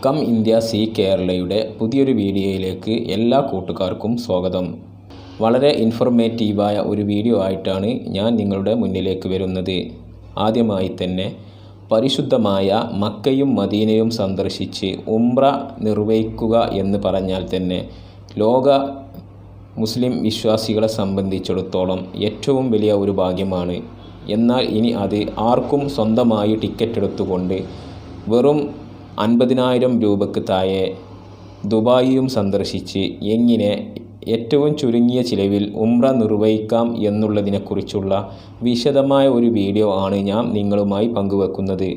Come India see കേരളയുടെ പുതിയൊരു വീഡിയോയിലേക്ക് എല്ലാ കൂട്ടുകാർക്കും സ്വാഗതം. വളരെ ഇൻഫോർമേറ്റീവായ ഒരു വീഡിയോ ആയിട്ടാണ് ഞാൻ നിങ്ങളുടെ മുന്നിലേക്ക് വരുന്നത്. ആദ്യമായി തന്നെ പരിശുദ്ധമായ മക്കയും മദീനയും സന്ദർശിച്ച് ഉംറ നിർവഹിക്കുക എന്ന് പറഞ്ഞാൽ തന്നെ ലോക മുസ്ലിം വിശ്വാസികളെ സംബന്ധിച്ചിടത്തോളം ഏറ്റവും വലിയ ഒരു ഭാഗ്യമാണ്. എന്നാൽ ഇനി അത് ആർക്കും സ്വന്തമായി ടിക്കറ്റ് എടുത്തുകൊണ്ട് വെറും 50,000 രൂപയ്ക്ക് താഴെ ദുബായിയും സന്ദർശിച്ച് എങ്ങനെ ഏറ്റവും ചുരുങ്ങിയ ചിലവിൽ ഉംറ നിർവഹിക്കാം എന്നുള്ളതിനെക്കുറിച്ചുള്ള വിശദമായ ഒരു വീഡിയോ ആണ് ഞാൻ നിങ്ങളുമായി പങ്കുവെക്കുന്നത്.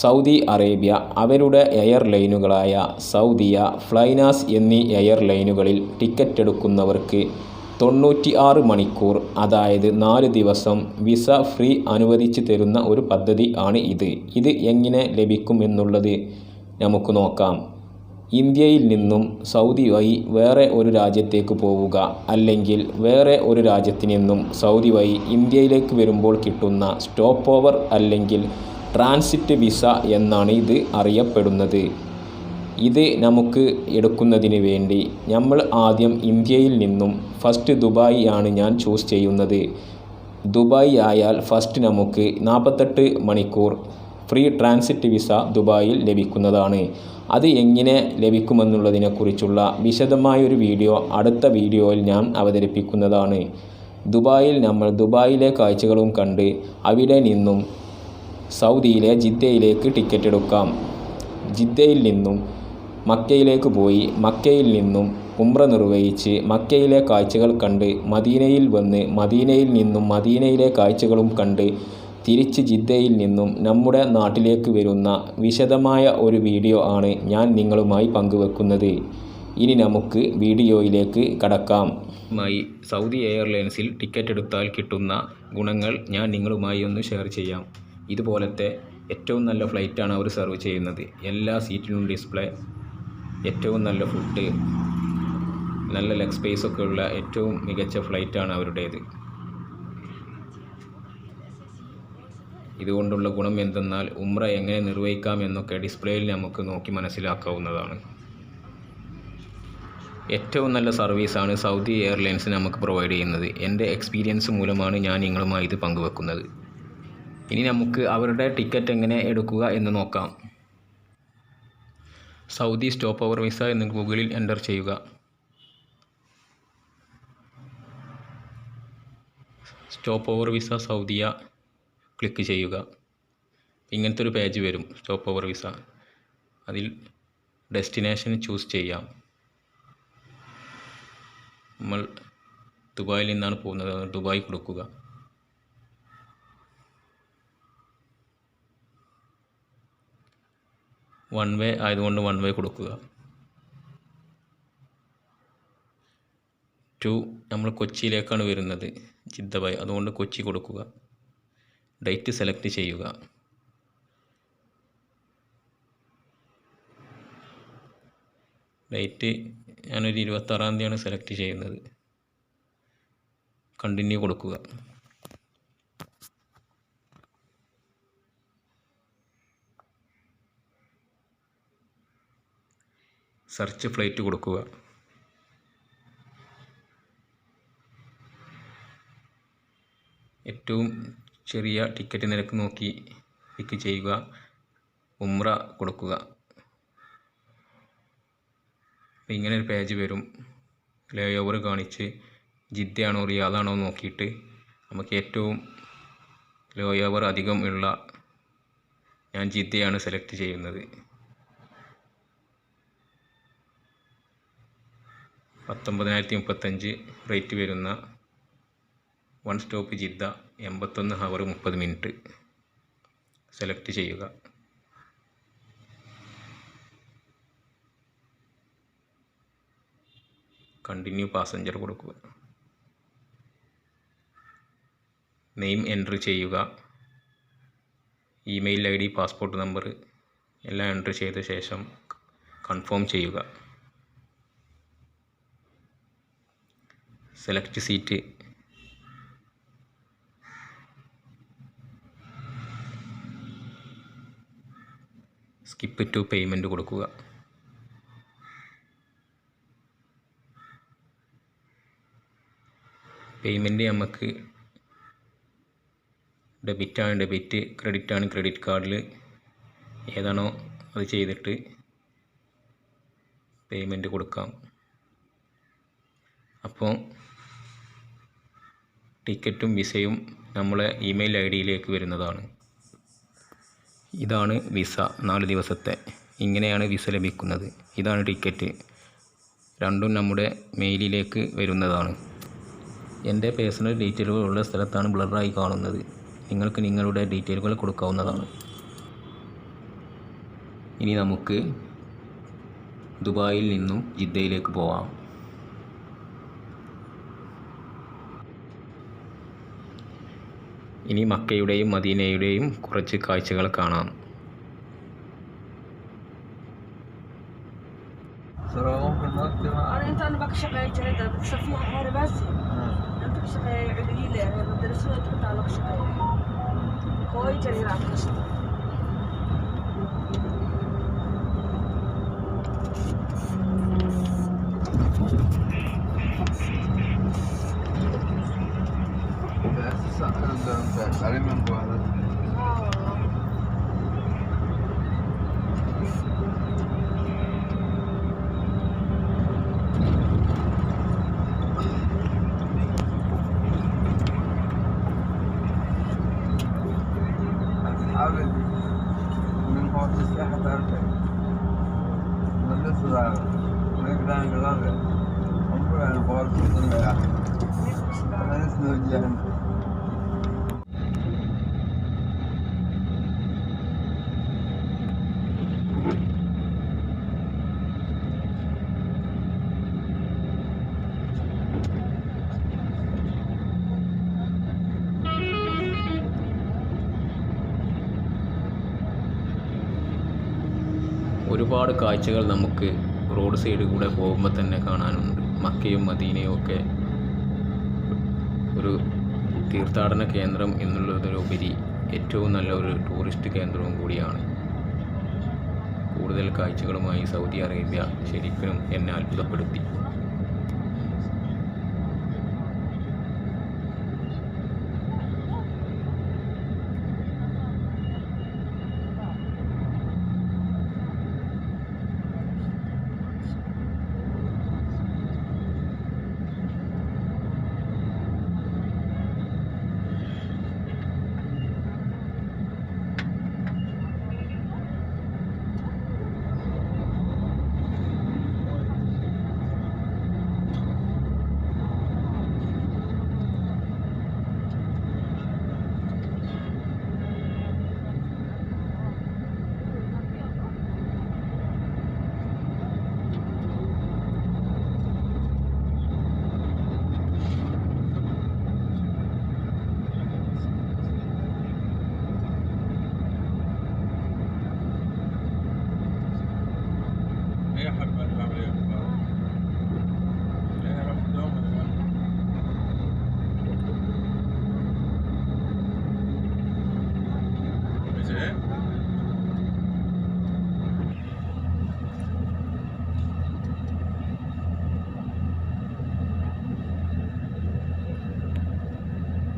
സൗദി അറേബ്യ അവരുടെ എയർലൈനുകളായ സൗദിയ, ഫ്ലൈനാസ് എന്നീ എയർലൈനുകളിൽ ടിക്കറ്റ് എടുക്കുന്നവർക്ക് 96 മണിക്കൂർ, അതായത് 4 ദിവസം വിസ ഫ്രീ അനുവദിച്ചു തരുന്ന ഒരു പദ്ധതി ആണ് ഇത് എങ്ങനെ ലഭിക്കും എന്നുള്ളത് നമുക്ക് നോക്കാം. ഇന്ത്യയിൽ നിന്നും സൗദി വഴി വേറെ ഒരു രാജ്യത്തേക്ക് പോവുക, അല്ലെങ്കിൽ വേറെ ഒരു രാജ്യത്തു നിന്നും സൗദി വഴി ഇന്ത്യയിലേക്ക് വരുമ്പോൾ കിട്ടുന്ന സ്റ്റോപ്പ് ഓവർ അല്ലെങ്കിൽ ട്രാൻസിറ്റ് വിസ എന്നാണ് ഇത് അറിയപ്പെടുന്നത്. ഇത് നമുക്ക് എടുക്കുന്നതിന് വേണ്ടി നമ്മൾ ആദ്യം ഇന്ത്യയിൽ നിന്നും ഫസ്റ്റ് ദുബായ് ആണ് ഞാൻ ചൂസ് ചെയ്യുന്നത്. ദുബായ് ആയാൽ ഫസ്റ്റ് നമുക്ക് 48 മണിക്കൂർ ഫ്രീ ട്രാൻസിറ്റ് വിസ ദുബായിൽ ലഭിക്കുന്നതാണ്. അത് എങ്ങനെ ലഭിക്കുമെന്നുള്ളതിനെക്കുറിച്ചുള്ള വിശദമായൊരു വീഡിയോ അടുത്ത വീഡിയോയിൽ ഞാൻ അവതരിപ്പിക്കുന്നതാണ്. ദുബായിൽ നമ്മൾ ദുബായിലെ കാഴ്ചകളും കണ്ട് അവിടെ നിന്നും സൗദിയിലെ ജിദ്ദയിലേക്ക് ടിക്കറ്റ് എടുക്കാം. ജിദ്ദയിൽ നിന്നും മക്കയിലേക്ക് പോയി മക്കയിൽ നിന്നും ഉംറ നിർവഹിച്ച് മക്കയിലെ കാഴ്ചകൾ കണ്ട് മദീനയിൽ വന്ന് മദീനയിൽ നിന്നും മദീനയിലെ കാഴ്ചകളും കണ്ട് തിരിച്ച് ജിദ്ദയിൽ നിന്നും നമ്മുടെ നാട്ടിലേക്ക് വരുന്ന വിശദമായ ഒരു വീഡിയോ ആണ് ഞാൻ നിങ്ങളുമായി പങ്കുവെക്കുന്നത്. ഇനി നമുക്ക് വീഡിയോയിലേക്ക് കടക്കാം. സൗദി എയർലൈൻസിൽ ടിക്കറ്റ് എടുത്താൽ കിട്ടുന്ന ഗുണങ്ങൾ ഞാൻ നിങ്ങളുമായി ഒന്ന് ഷെയർ ചെയ്യാം. ഇതുപോലത്തെ ഏറ്റവും നല്ല ഫ്ലൈറ്റാണ് അവർ സെർവ് ചെയ്യുന്നത്. എല്ലാ സീറ്റിലും ഡിസ്പ്ലേ, ഏറ്റവും നല്ല ഫുഡ്, നല്ല ലെഗ് സ്പേസ് ഒക്കെ ഉള്ള ഏറ്റവും മികച്ച ഫ്ലൈറ്റാണ് അവരുടേത്. ഇതുകൊണ്ടുള്ള ഗുണം എന്തെന്നാൽ ഉംറ എങ്ങനെ നിർവഹിക്കാം എന്നൊക്കെ ഡിസ്പ്ലേയിൽ നമുക്ക് നോക്കി മനസ്സിലാക്കാവുന്നതാണ്. ഏറ്റവും നല്ല സർവീസാണ് സൗദി എയർലൈൻസ് നമുക്ക് പ്രൊവൈഡ് ചെയ്യുന്നത്. എൻ്റെ എക്സ്പീരിയൻസ് മൂലമാണ് ഞാൻ നിങ്ങളുമായി ഇത് പങ്കുവെക്കുന്നത്. ഇനി നമുക്ക് അവരുടെ ടിക്കറ്റ് എങ്ങനെ എടുക്കുക എന്ന് നോക്കാം. സൗദി സ്റ്റോപ്പ് ഓവർ വിസ എന്ന് ഗൂഗിളിൽ എൻ്റർ ചെയ്യുക. സ്റ്റോപ്പ് ഓവർ വിസ സൗദിയ ക്ലിക്ക് ചെയ്യുക. ഇങ്ങനത്തെ ഒരു പേജ് വരും. സ്റ്റോപ്പ് ഓവർ വിസ, അതിൽ ഡെസ്റ്റിനേഷൻ ചൂസ് ചെയ്യാം. നമ്മൾ ദുബായിൽ നിന്നാണ് പോകുന്നത്, ദുബായ് കൊടുക്കുക. വൺ വേ ആയതുകൊണ്ട് വൺ വേ കൊടുക്കുക. 2 നമ്മൾ കൊച്ചിയിലേക്കാണ് വരുന്നത്, ജിദ്ദ വഴി, അതുകൊണ്ട് കൊച്ചി കൊടുക്കുക. ഡേറ്റ് സെലക്ട് ചെയ്യുക. ഡേറ്റ് ഞാനൊരു 26-ാം തീയതിയാണ് സെലക്ട് ചെയ്യുന്നത്. കണ്ടിന്യൂ കൊടുക്കുക. സെർച്ച് ഫ്ലൈറ്റ് കൊടുക്കുക. ഏറ്റവും ചെറിയ ടിക്കറ്റ് നിരക്ക് നോക്കി പിക്ക് ചെയ്യുക. ഉംറ കൊടുക്കുക. ഇങ്ങനെ ഒരു പേജ് വരും. ലേ ഓവർ കാണിച്ച് ജിദ്ദയാണോ റിയാദാണോ നോക്കിയിട്ട് നമുക്ക് ഏറ്റവും ലേ ഓവർ അധികം ഉള്ള ഞാൻ ജിദ്ദയാണ് സെലക്ട് ചെയ്യുന്നത്. 19,035 റേറ്റ് വരുന്ന 1 stop Jeddah, 81 hour 30 minute select ചെയ്യുക. കണ്ടിന്യൂ പാസഞ്ചർ കൊടുക്കുക. നെയിം എൻട്രി ചെയ്യുക. ഇമെയിൽ ID, പാസ്പോർട്ട് നമ്പർ എല്ലാം എൻട്രി ചെയ്ത ശേഷം കൺഫേം ചെയ്യുക. Select seat. Skip to payment കൊടുക്കുക. പേയ്മെൻറ്റ് നമുക്ക് ഡെബിറ്റാണ് ഡെബിറ്റ്, ക്രെഡിറ്റാണ് ക്രെഡിറ്റ് കാർഡിൽ ഏതാണോ അത് ചെയ്തിട്ട് പേയ്മെൻറ്റ് കൊടുക്കാം. അപ്പോൾ ടിക്കറ്റും വിസയും നമ്മളെ ഇമെയിൽ ID വരുന്നതാണ്. ഇതാണ് വിസ, 4 ദിവസത്തെ. ഇങ്ങനെയാണ് വിസ ലഭിക്കുന്നത്. ഇതാണ് ടിക്കറ്റ്. രണ്ടും നമ്മുടെ മെയിലിലേക്ക് വരുന്നതാണ്. എൻ്റെ പേഴ്സണൽ ഡീറ്റെയിലുകൾ ഉള്ള സ്ഥലത്താണ് ബ്ലറായി കാണുന്നത്. നിങ്ങൾക്ക് നിങ്ങളുടെ ഡീറ്റെയിലുകൾ കൊടുക്കാവുന്നതാണ്. ഇനി നമുക്ക് ദുബായിൽ നിന്നും ജിദ്ദയിലേക്ക് പോവാം. ഇനി മക്കയുടെയും മദീനയുടെയും കുറച്ച് കാഴ്ചകൾ കാണാം. ഒരുപാട് കാഴ്ചകൾ നമുക്ക് റോഡ് സൈഡിൽ കൂടെ പോകുമ്പോൾ തന്നെ കാണാനുണ്ട്. മക്കയും മദീനയും ഒക്കെ ഒരു തീർത്ഥാടന കേന്ദ്രം എന്നുള്ളതിലുപരി ഏറ്റവും നല്ല ഒരു ടൂറിസ്റ്റ് കേന്ദ്രവും കൂടിയാണ്. കൂടുതൽ കാഴ്ചകളുമായി സൗദി അറേബ്യ ശരിക്കും എന്നെ അത്ഭുതപ്പെടുത്തി.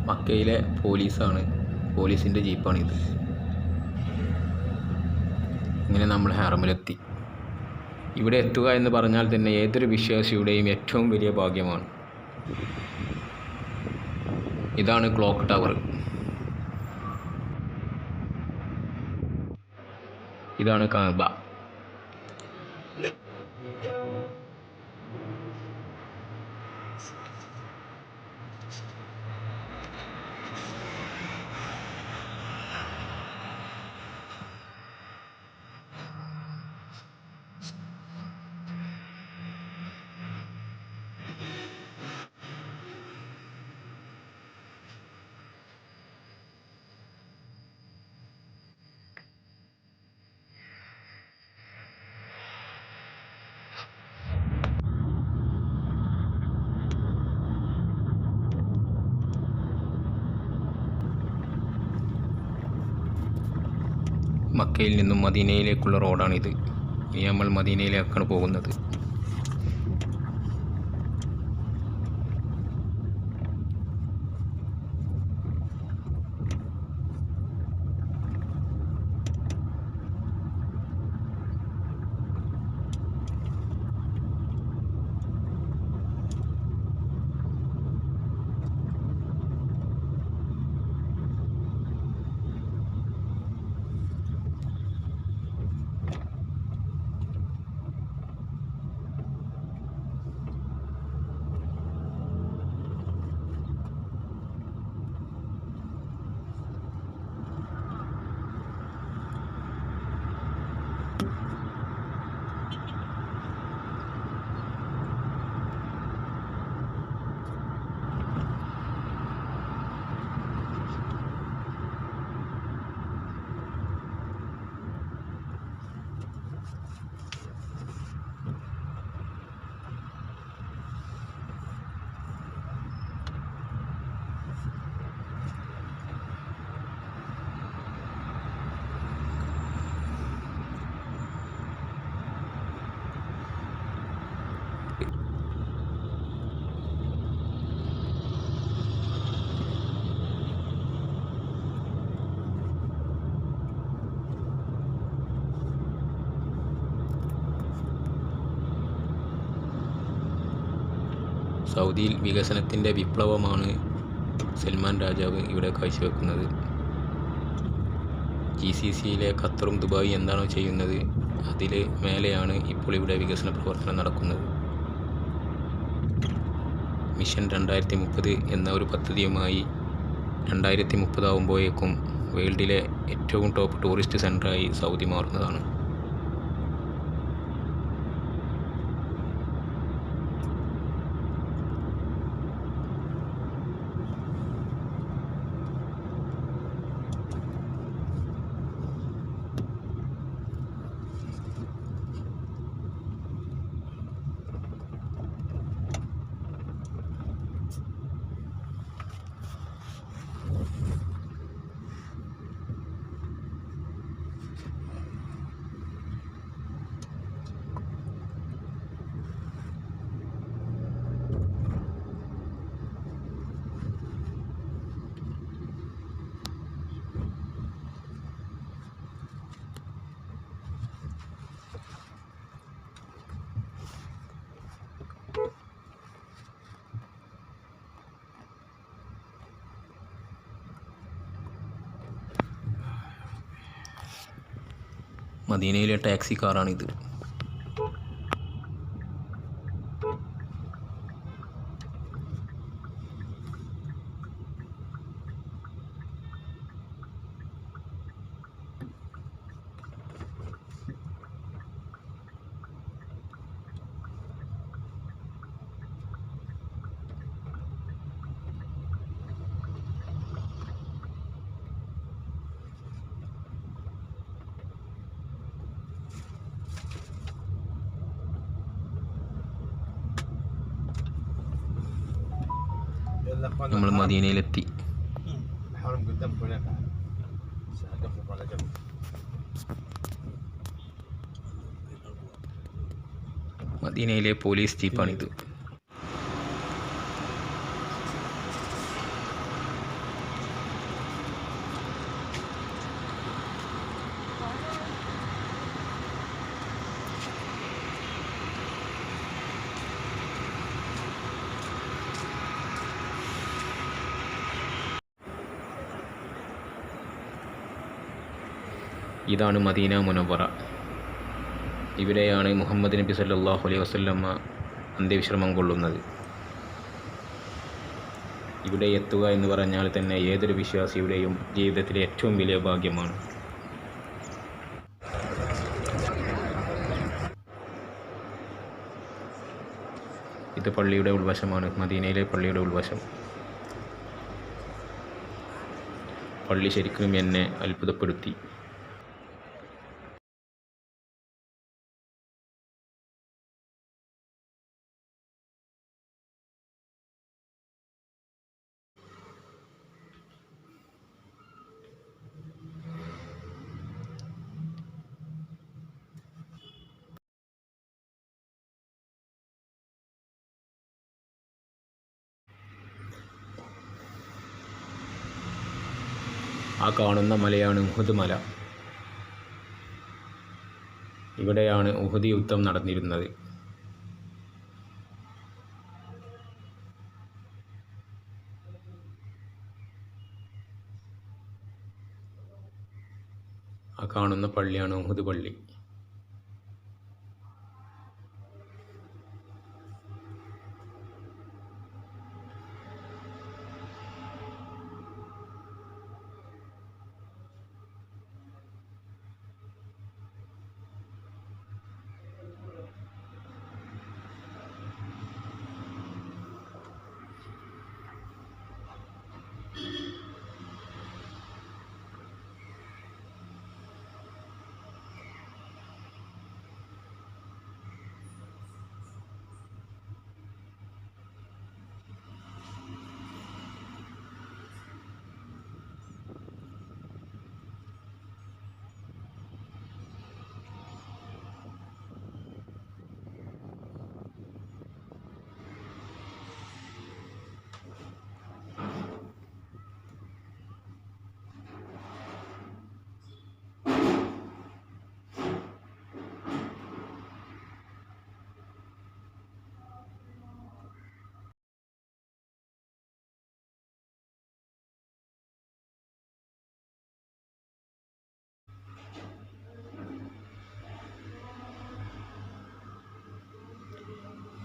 മക്കയിലെ പോലീസിൻ്റെ ജീപ്പാണിത്. ഇങ്ങനെ നമ്മൾ ഹറമിലെത്തി. ഇവിടെ എത്തുക എന്ന് പറഞ്ഞാൽ തന്നെ ഏതൊരു വിശ്വാസിയുടെയും ഏറ്റവും വലിയ ഭാഗ്യമാണ്. ഇതാണ് ക്ലോക്ക് ടവർ. ഇതാണ് കഅബ. മക്കയിൽ നിന്നും മദീനയിലേക്കുള്ള റോഡാണിത്. ഇനി നമ്മൾ മദീനയിലേക്കാണ് പോകുന്നത്. സൗദിയിൽ വികസനത്തിൻ്റെ വിപ്ലവമാണ് സൽമാൻ രാജാവ് ഇവിടെ കാഴ്ചവെക്കുന്നത്. GCCയിലെ ഖത്തറും ദുബായ് എന്താണോ ചെയ്യുന്നത് അതിൽ മേലെയാണ് ഇപ്പോൾ ഇവിടെ വികസന പ്രവർത്തനം നടക്കുന്നത്. മിഷൻ 2030 എന്ന ഒരു പദ്ധതിയുമായി 2030 ആകുമ്പോഴേക്കും വേൾഡിലെ ഏറ്റവും ടോപ്പ് ടൂറിസ്റ്റ് സെൻ്ററായി സൗദി മാറുന്നതാണ്. മദീനയിലെ ടാക്സി കാറാണിത്. നമ്മൾ മദീനയിലെത്തി. മദീനയിലെ പോലീസ് ജീപ്പാണിത്. ഇതാണ് മദീന മുനവ്വറ. ഇവിടെയാണ് മുഹമ്മദ് നബി സല്ലല്ലാഹു അലൈഹി വസല്ലമ അന്ത്യവിശ്രമം കൊള്ളുന്നത്. ഇവിടെ എത്തുക എന്ന് പറഞ്ഞാൽ തന്നെ ഏതൊരു വിശ്വാസിയുടെയും ജീവിതത്തിലെ ഏറ്റവും വലിയ ഭാഗ്യമാണ്. ഇത് പള്ളിയുടെ ഉൾവശമാണ്, മദീനയിലെ പള്ളിയുടെ ഉൾവശം. പള്ളി ശരിക്കും എന്നെ അത്ഭുതപ്പെടുത്തി. ആ കാണുന്ന മലയാണ് ഉഹുദ് മല. ഇവിടെയാണ് ഉഹുദ് യുദ്ധം നടന്നിരുന്നത്. ആ കാണുന്ന പള്ളിയാണ് ഉഹുദ് പള്ളി.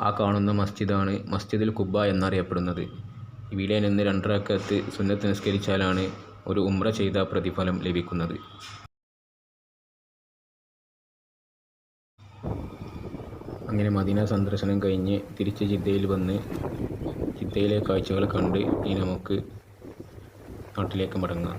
ആ കാണുന്ന മസ്ജിദാണ് മസ്ജിദുൽ ഖുബ എന്നറിയപ്പെടുന്നത്. ഇവിടെ നിന്ന് 2 റക്അത്ത് സുന്നത്ത് നിസ്കരിച്ചാലാണ് ഒരു ഉംറ ചെയ്ത പ്രതിഫലം ലഭിക്കുന്നത്. അങ്ങനെ മദീന സന്ദർശനം കഴിഞ്ഞ് തിരിച്ച് ജിദ്ദയിൽ വന്ന് ജിദ്ദയിലെ കാഴ്ചകൾ കണ്ട് ഇനി നമുക്ക് നാട്ടിലേക്ക് മടങ്ങാം.